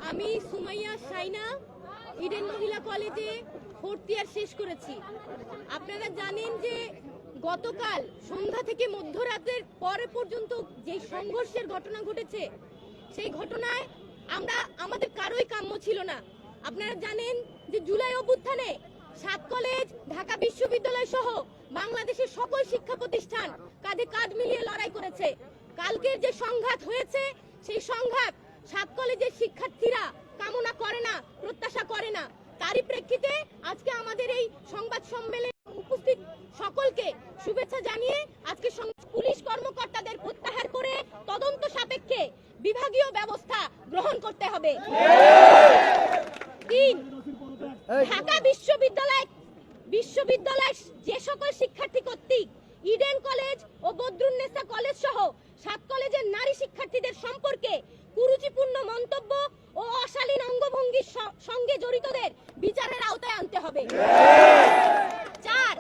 আমি সুমাইয়া শাইনা ইডেন মহিলা কলেজে 4th ইয়ার শেষ করেছি। আপনারা জানেন যে গতকাল সন্ধ্যা থেকে মধ্যরাতের পরে পর্যন্ত যে সংঘর্ষের ঘটনা ঘটেছে, সেই ঘটনায় আমাদের কারোই কাম্য ছিল না। আপনারা জানেন যে জুলাই অভ্যুত্থানে 7 কলেজ, ঢাকা বিশ্ববিদ্যালয় সহ বাংলাদেশের সকল শিক্ষা প্রতিষ্ঠান কাঁধে কাঁধ মিলিয়ে লড়াই করেছে। কালকের যে সংঘাত হয়েছে, সেই সংঘাত 7 কলেজের শিক্ষার্থীরা কামনা করে না, প্রত্যাশা করে না। তারই প্রেক্ষিতে আজকে আমাদের এই সংবাদ সম্মেলনে উপস্থিত সকলকে শুভেচ্ছা জানিয়ে আজকে পুলিশ কর্মকর্তাদের প্রত্যাহার করে তদন্ত সাপেক্ষে বিভাগীয় ব্যবস্থা গ্রহণ করতে হবে। 3, ঢাকা বিশ্ববিদ্যালয় যে সকল শিক্ষার্থী কর্তৃক ইডেন কলেজ ও বদরুন্নেসা কলেজ সহ 7 কলেজের নারী শিক্ষার্থীদের সম্পর্কে কুরুচিপূর্ণ মন্তব্য ও অশালীন অঙ্গভঙ্গির সঙ্গে জড়িতদের বিচারের আওতায় আনতে হবে। 4,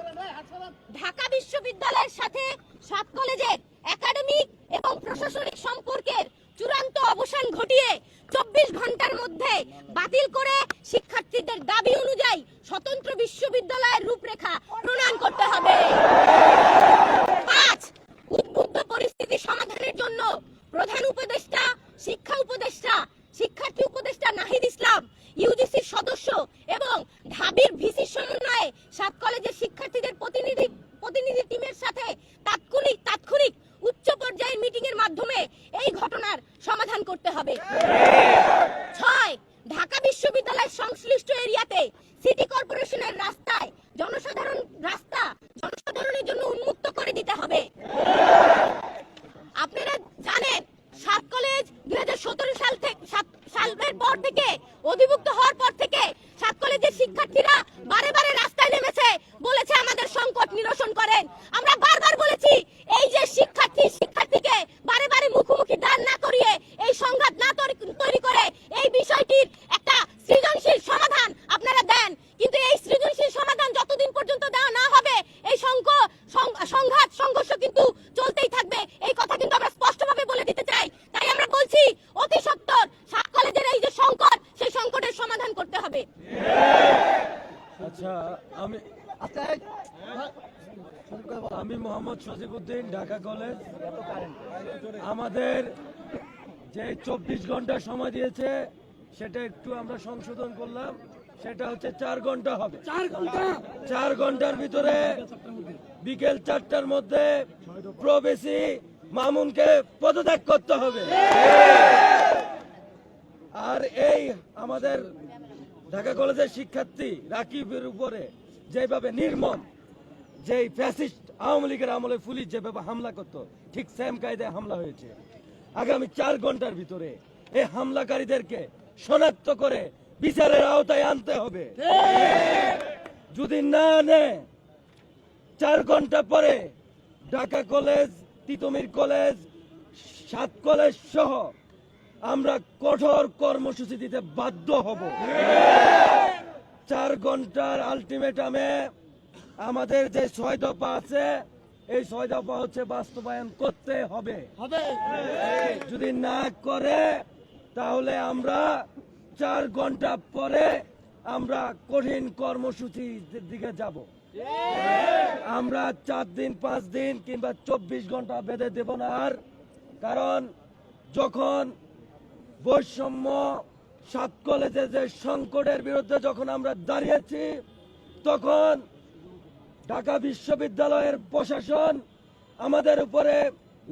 ঢাকা বিশ্ববিদ্যালয়ের সাথে 7 কলেজের একাডেমিক এবং প্রশাসনিক সম্পর্কের চূড়ান্ত অবসান ঘটিয়ে 24 ঘন্টার মধ্যে বাতিল করে শিক্ষার্থীদের দাবি অনুযায়ী স্বতন্ত্র বিশ্ববিদ্যালয়ের রূপরেখা প্রণয়ন করতে হবে। 5, উদ্বুদ্ধ পরিস্থিতি সমাধানের জন্য প্রধান উপদেষ্টা, শিক্ষা উপদেষ্টা, শিক্ষার্থী উপদেষ্টা নাহিদ ইসলাম, ইউজিসির সদস্য এবং ঢাবির ভিসির সমন্বয়ে 7 কলেজের শিক্ষার্থীদের প্রতিনিধি টিমের সাথে তাৎক্ষণিক উচ্চ পর্যায়ের মিটিং এর মাধ্যমে এই ঘটনার সমাধান করতে হবে। 6, ঢাকা বিশ্ববিদ্যালয়ের সংশ্লিষ্ট এরিয়াতে সিটি কর্পোরেশনের জনসাধারণের জন্য উন্মুক্ত করে দিতে হবে। আপনারা জানেন 7 কলেজ 2017 সালের পর থেকে অধিভুক্ত হওয়ার পর থেকে 7 কলেজের শিক্ষার্থীরা বারে রাস্তায় নেমেছে, বলেছে আমাদের সংকট নিরসন করেন। আমরা বারবার বলেছি এই যে শিক্ষার্থীকে বারে মুখোমুখি দাঁড় না করিয়ে এই সংঘাত না তৈরি করে এই বিষয়টির একটা সৃজনশীল সমাধান আপনারা দেন, কিন্তু এই সৃজনশীল সমাধান যতদিন পর্যন্ত দেওয়া না হবে এই সংঘর্ষ কিন্তু চলতেই থাকবে। এই কথা কিন্তু আমরা স্পষ্টভাবে বলে দিতে চাই। তাই আমরা বলছি অতি সত্বর 7 কলেজের এই যে সংকট, সেই সংকটের সমাধান করতে হবে। আচ্ছা, আমি মোহাম্মদ সজিবউদ্দিন, ঢাকা কলেজ। আমাদের যে 24 ঘন্টা সময় দিয়েছে সেটা একটু আমরা সংশোধন করলাম, সেটা হচ্ছে 4 ঘন্টা হবে। 4 ঘন্টার ভিতরে বিকেল 4টার মধ্যে প্রবেশী মামুনকে পদত্যাগ করতে হবে। আর এই আমাদের ঢাকা কলেজের শিক্ষার্থী রাকিবের উপরে যেভাবে নির্মম, যেই ফ্যাসিস্ট আওয়ামী লীগের আমলে পুলিশ যেভাবে হামলা করতো, ঠিক সেম কায়দায় হামলা হয়েছে। আগামী 4 ঘন্টার ভিতরে এই হামলাকারীদেরকে শনাক্ত করে বিচারের আওতায় আনতে হবে। যদি না নেয় 4 ঘন্টা পরে Dhaka college, Titumir college, 7 college সহ আমরা কঠোর কর্মসূচি দিতে বাধ্য হব। 4 ঘন্টার আলটিমেটামে আমাদের যে 6 দফা আছে, এই 6 দফা হচ্ছে বাস্তবায়ন করতে হবে। যদি না করে তাহলে আমরা 4 ঘন্টা পরে আমরা কঠিন কর্মসূচির দিকে যাব। আমরা 4 দিন, 5 দিন কিংবা 24 ঘন্টা বেঁধে দেব না। আর কারণ যখন বৈষম্য 7 কলেজের যে সংকটের বিরুদ্ধে যখন আমরা দাঁড়িয়েছি, তখন ঢাকা বিশ্ববিদ্যালয়ের প্রশাসন আমাদের উপরে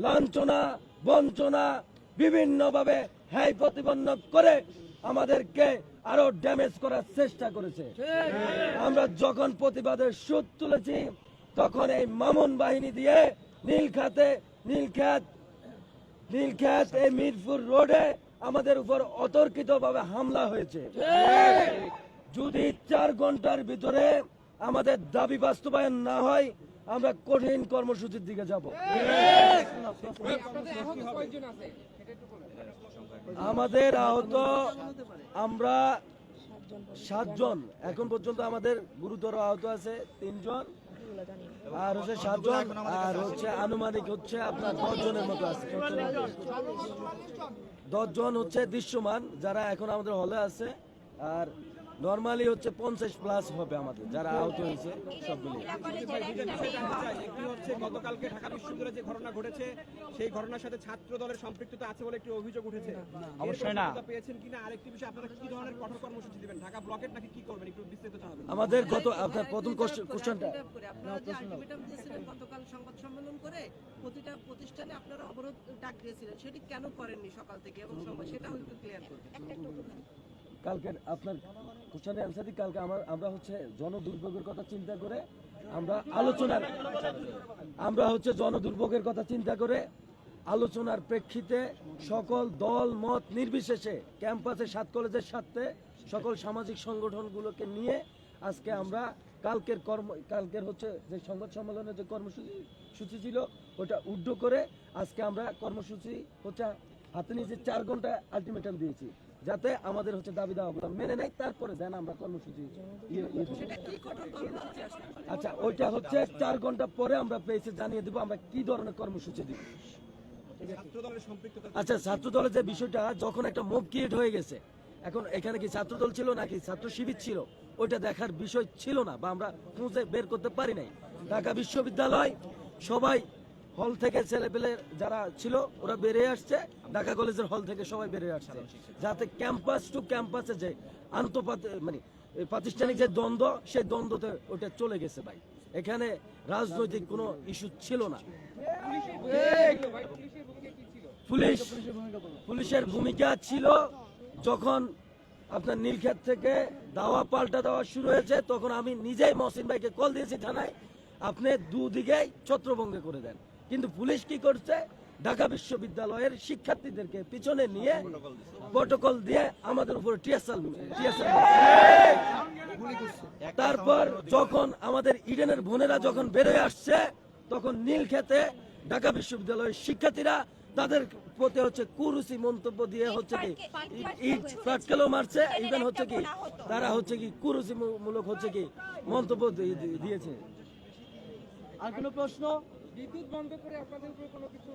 লাঞ্ছনা, বঞ্চনা, বিভিন্নভাবে হ্যায় প্রতিপন্ন করে আমাদেরকে আরো ড্যামেজ করার চেষ্টা করেছে। আমরা যখন প্রতিবাদের সুর তুলেছি, তখন এই মামুন বাহিনী দিয়ে নীলক্ষেত এই মিরপুর রোডে আমাদের উপর অতর্কিতভাবে হামলা হয়েছে। যদি 4 ঘন্টার ভিতরে আমাদের দাবি বাস্তবায়ন না হয়, আমরা কঠিন কর্মসূচির দিকে যাব। আমাদের আহত আমরা 7 জন, এখন পর্যন্ত আমাদের গুরুতর আহত আছে 3 জন আর হচ্ছে 7 জন, আর হচ্ছে আনুমানিক হচ্ছে আপনার 10 জনের মতো আছে। 10 জন হচ্ছে দৃশ্যমান যারা এখন আমাদের হলে আছে, আর নরমালি হচ্ছে 50 প্লাস হবে আমাদের যারা আহত হয়েছে সবগুলো। একটি হচ্ছে গতকালকে ঢাকা বিশ্ববিদ্যালয়ে যে ঘটনা ঘটেছে সেই ঘটনার সাথে ছাত্র দলের সম্পৃক্ততা আছে বলে একটি অভিযোগ উঠেছে। অবশ্যই না পেয়েছেন কিনা, আরেকটি বিষয় আপনারা কি ধরনের কঠোর কর্মসূচি দিবেন, ঢাকা ব্লকেট নাকি কি করবেন, একটু বিস্তারিত জানাবেন। আমাদের গত আপনার প্রথম কোশ্চেনটা আপনারা যে আলটিমেটাম দিয়েছিলেন গতকাল সংবাদ সম্মেলন করে, প্রতিটা প্রতিষ্ঠানে আপনারা অবরোধ ডাক দিয়েছিলেন, সেটি কেন করেননি সকাল থেকে এবং সময়, সেটাও একটু ক্লিয়ার করবেন। কালকে আপনার কোশ্চেনের অ্যান্সার দিই। কালকে আমরা হচ্ছে জনদুর্ভোগের কথা চিন্তা করে আমরা হচ্ছে জনদুর্ভোগের কথা চিন্তা করে আলোচনার প্রেক্ষিতে সকল দল মত নির্বিশেষে ক্যাম্পাসে 7 কলেজের সাথে সকল সামাজিক সংগঠনগুলোকে নিয়ে আজকে আমরা কালকের হচ্ছে যে সংবাদ সম্মেলনের যে কর্মসূচি ছিল ওটা উদ্ধ করে আজকে আমরা কর্মসূচি হচ্ছে হাতে নিয়ে 4 ঘন্টা আলটিমেটাম দিয়েছি, যাতে আমাদের হচ্ছে দাবি দাওয়াগুলো মেনে নেয়, তারপরে দেন আমরা কর্মসূচি আচ্ছা ওইটা হচ্ছে 4 ঘন্টা পরে আমরা পেয়েছি জানিয়ে দিব আমরা কি ধরনের কর্মসূচি দিব। আচ্ছা ছাত্র দলের যে বিষয়টা, যখন একটা মুভ ক্রিয়েট হয়ে গেছে, এখন এখানে কি ছাত্র দল ছিল নাকি ছাত্র শিবির ছিল ওইটা দেখার বিষয় ছিল না, বা আমরা খুঁজে বের করতে পারি নাই। ঢাকা বিশ্ববিদ্যালয় সবাই হল থেকে ছেলেপেলে যারা ছিল ওরা বেরিয়ে আসছে, ঢাকা কলেজের হল থেকে সবাই বেরিয়ে আসছে, যাতে ক্যাম্পাস টু ক্যাম্পাসে যে মানে প্রাতিষ্ঠানিক যে দ্বন্দ্ব, সেই দ্বন্দ্বতে ওটা চলে গেছে ভাই। এখানে রাজনৈতিক কোনো ইস্যু ছিল না। পুলিশের ভূমিকা ছিল যখন আপনার নীলক্ষেত থেকে দাওয়া পাল্টা দেওয়া শুরু হয়েছে, তখন আমি নিজেই মহসিন ভাইকে কল দিয়েছি থানায়, আপনি দুদিকেই ছত্রভঙ্গ করে দেন। কিন্তু পুলিশ কি করছে, ঢাকা বিশ্ববিদ্যালয়ের শিক্ষার্থীদেরকে পিছনে নিয়ে প্রটোকল দিয়ে আমাদের উপর টিয়ারশেল তারপর যখন আমাদের ইডেনের বোনেরা যখন বেরোয় আসছে, তখন নীলক্ষেতে ঢাকা বিশ্ববিদ্যালয়ের শিক্ষার্থীরা তাদের প্রতি হচ্ছে কুরুচি মন্তব্য দিয়ে হচ্ছে কি ইট পাটকেলও মারছে, ইভেন হচ্ছে কি তারা হচ্ছে কি কুরুচি মূলক হচ্ছে কি মন্তব্য দিয়েছে। আর কোনো প্রশ্ন? বিদ্যুৎ বন্ধ করে আপনাদের উপর কোনো কিছু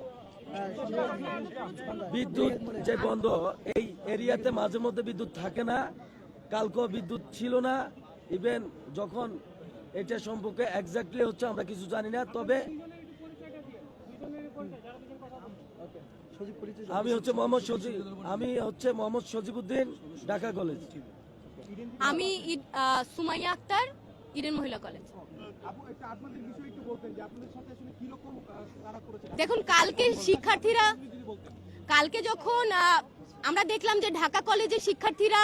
বিদ্যুৎ যে বন্ধ, এই এরিয়াতে মাঝে মধ্যে বিদ্যুৎ থাকে না, কালকেও বিদ্যুৎ ছিল না। ইভেন যখন এটা সম্পর্কে এক্স্যাক্টলি হচ্ছে আমরা কিছু জানি না, তবে আমি হচ্ছে মোহাম্মদ সজিবউদ্দিন, ঢাকা কলেজ। আমি সুমাইয়া আক্তার, ইডেন মহিলা কলেজ। দেখুন কালকে যখন আমরা দেখলাম যে ঢাকা কলেজের শিক্ষার্থীরা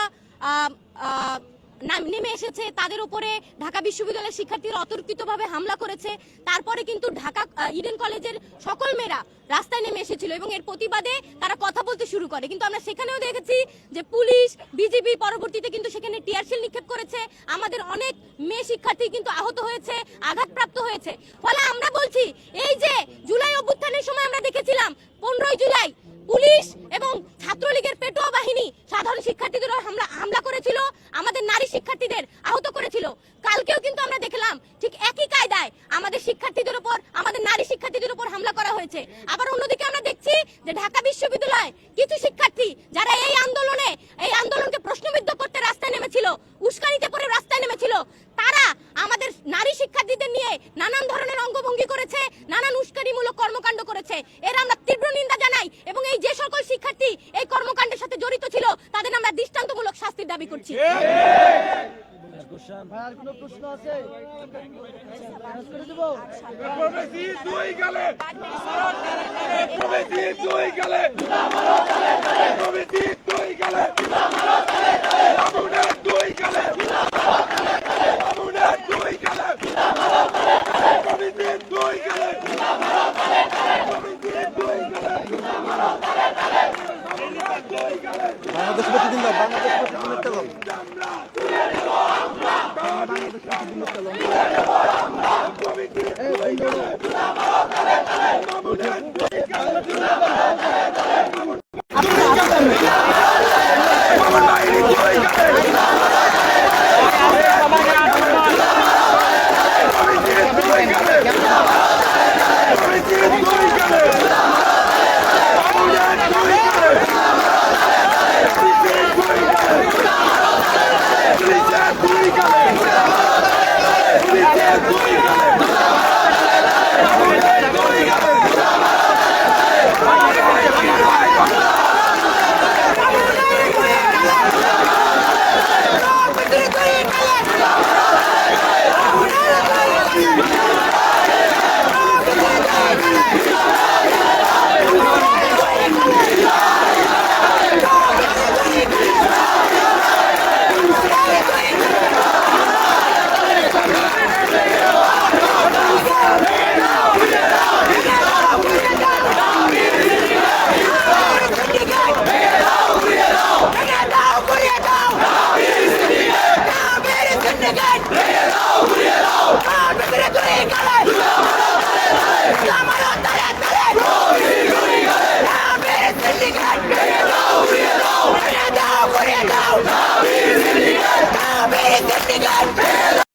নেমে এসেছে, তাদের উপরে ঢাকা বিশ্ববিদ্যালয়ের শিক্ষার্থীরা অতর্কিতভাবে হামলা করেছে, তারপরে কিন্তু ঢাকা ইডেন কলেজের সকল মেয়েরা রাস্তায় নেমে এসেছিল এবং এর প্রতিবাদে তারা কথা বলতে শুরু করে। কিন্তু আমরা সেখানেও দেখেছি যে পুলিশ বিজিবি পরবর্তীতে কিন্তু সেখানে টিয়ারশেল নিক্ষেপ করেছে, আমাদের অনেক মেয়ে শিক্ষার্থী কিন্তু আহত হয়েছে, আঘাতপ্রাপ্ত হয়েছে। ফলে আমরা বলছি, এই যে জুলাই অভ্যুত্থানের সময় আমরা দেখেছিলাম 15ই জুলাই পুলিশ এবং ছাত্রলীগের পেটোয়া বাহিনী সাধারণ শিক্ষার্থীদের হামলা করেছিল, আমাদের নারী শিক্ষার্থীদের আহত করেছিল। কালকেও কিন্তু আমরা দেখলাম ঠিক একই কায়দায় আমাদের শিক্ষার্থীদের উপর, আমাদের নারী শিক্ষার্থীদের উপর হামলা করা হয়েছে। আবার অন্যদিকে আমরা দেখছি যে ঢাকা বিশ্ববিদ্যালয় কিছু শিক্ষার্থী যারা এই আন্দোলনকে প্রশ্নবিদ্ধ করতে রাস্তায় নেমেছিল, উস্কানিতে পড়ে রাস্তায় নেমেছিল, তারা আমাদের নারী শিক্ষার্থীদের নিয়ে নানান ধরনের অঙ্গভঙ্গি করেছে, নানান উস্কানিমূলক কর্মকাণ্ড করেছে। এর আমরা তীব্র নিন্দা জানাই এবং এই যে সকল শিক্ষার্থী এই কর্মকাণ্ডের সাথে জড়িত ছিল তাদের আমরা দৃষ্টান্তমূলক শাস্তির দাবি করছি। আর কোনো প্রশ্ন আছে? বাংলাদেশ প্রতিদিন দাও, বাংলাদেশ প্রতিদিন দাও। বাংলাদেশ উঠাও